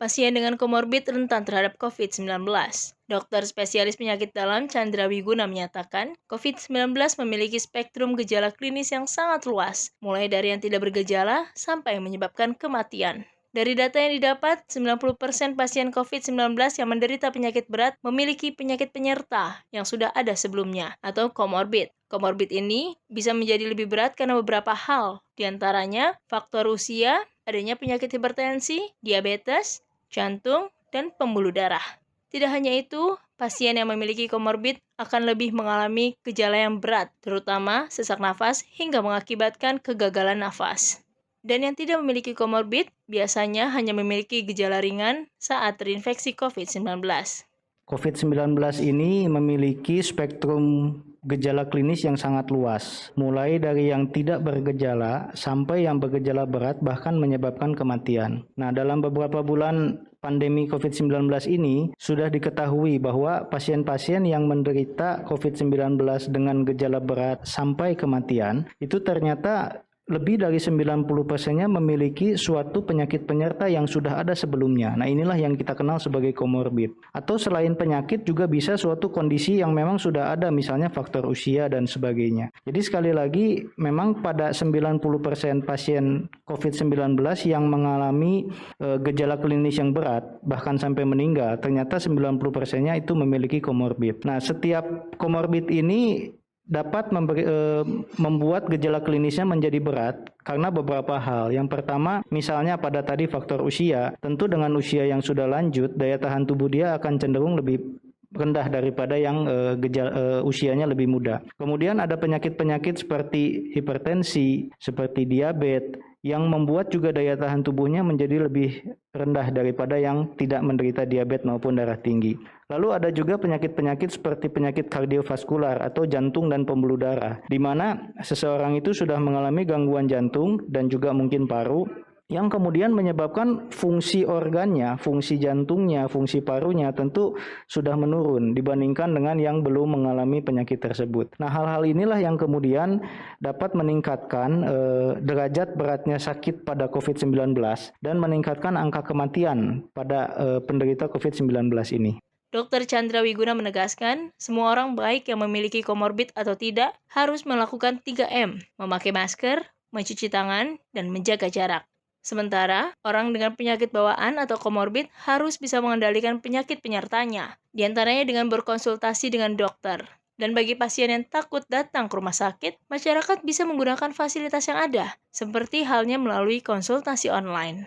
pasien dengan komorbid rentan terhadap COVID-19. Dokter spesialis penyakit dalam Chandra Wiguna menyatakan, COVID-19 memiliki spektrum gejala klinis yang sangat luas, mulai dari yang tidak bergejala sampai menyebabkan kematian. Dari data yang didapat, 90% pasien COVID-19 yang menderita penyakit berat memiliki penyakit penyerta yang sudah ada sebelumnya, atau komorbid. Komorbid ini bisa menjadi lebih berat karena beberapa hal, diantaranya faktor usia, adanya penyakit hipertensi, diabetes, jantung, dan pembuluh darah. Tidak hanya itu, pasien yang memiliki komorbid akan lebih mengalami gejala yang berat, terutama sesak nafas hingga mengakibatkan kegagalan nafas. Dan yang tidak memiliki komorbid biasanya hanya memiliki gejala ringan saat terinfeksi COVID-19. COVID-19 ini memiliki spektrum gejala klinis yang sangat luas, mulai dari yang tidak bergejala sampai yang bergejala berat bahkan menyebabkan kematian. Nah, dalam beberapa bulan pandemi COVID-19 ini sudah diketahui bahwa pasien-pasien yang menderita COVID-19 dengan gejala berat sampai kematian itu ternyata lebih dari 90%-nya memiliki suatu penyakit penyerta yang sudah ada sebelumnya. Nah, inilah yang kita kenal sebagai komorbid. Atau selain penyakit juga bisa suatu kondisi yang memang sudah ada, misalnya faktor usia dan sebagainya. Jadi sekali lagi, memang pada 90% pasien COVID-19 yang mengalami gejala klinis yang berat, bahkan sampai meninggal, ternyata 90%-nya itu memiliki komorbid. Nah, setiap komorbid ini dapat membuat gejala klinisnya menjadi berat karena beberapa hal. Yang pertama, misalnya pada tadi faktor usia, tentu dengan usia yang sudah lanjut, daya tahan tubuh dia akan cenderung lebih rendah daripada yang usianya lebih muda. Kemudian ada penyakit-penyakit seperti hipertensi, seperti diabetes, yang membuat juga daya tahan tubuhnya menjadi lebih rendah daripada yang tidak menderita diabetes maupun darah tinggi. Lalu ada juga penyakit-penyakit seperti penyakit kardiovaskular atau jantung dan pembuluh darah, di mana seseorang itu sudah mengalami gangguan jantung dan juga mungkin paru, yang kemudian menyebabkan fungsi organnya, fungsi jantungnya, fungsi parunya tentu sudah menurun dibandingkan dengan yang belum mengalami penyakit tersebut. Nah, hal-hal inilah yang kemudian dapat meningkatkan derajat beratnya sakit pada COVID-19 dan meningkatkan angka kematian pada penderita COVID-19 ini. Dr. Chandra Wiguna menegaskan, semua orang baik yang memiliki komorbid atau tidak harus melakukan 3M, memakai masker, mencuci tangan, dan menjaga jarak. Sementara, orang dengan penyakit bawaan atau komorbid harus bisa mengendalikan penyakit penyertanya, diantaranya dengan berkonsultasi dengan dokter. Dan bagi pasien yang takut datang ke rumah sakit, masyarakat bisa menggunakan fasilitas yang ada, seperti halnya melalui konsultasi online.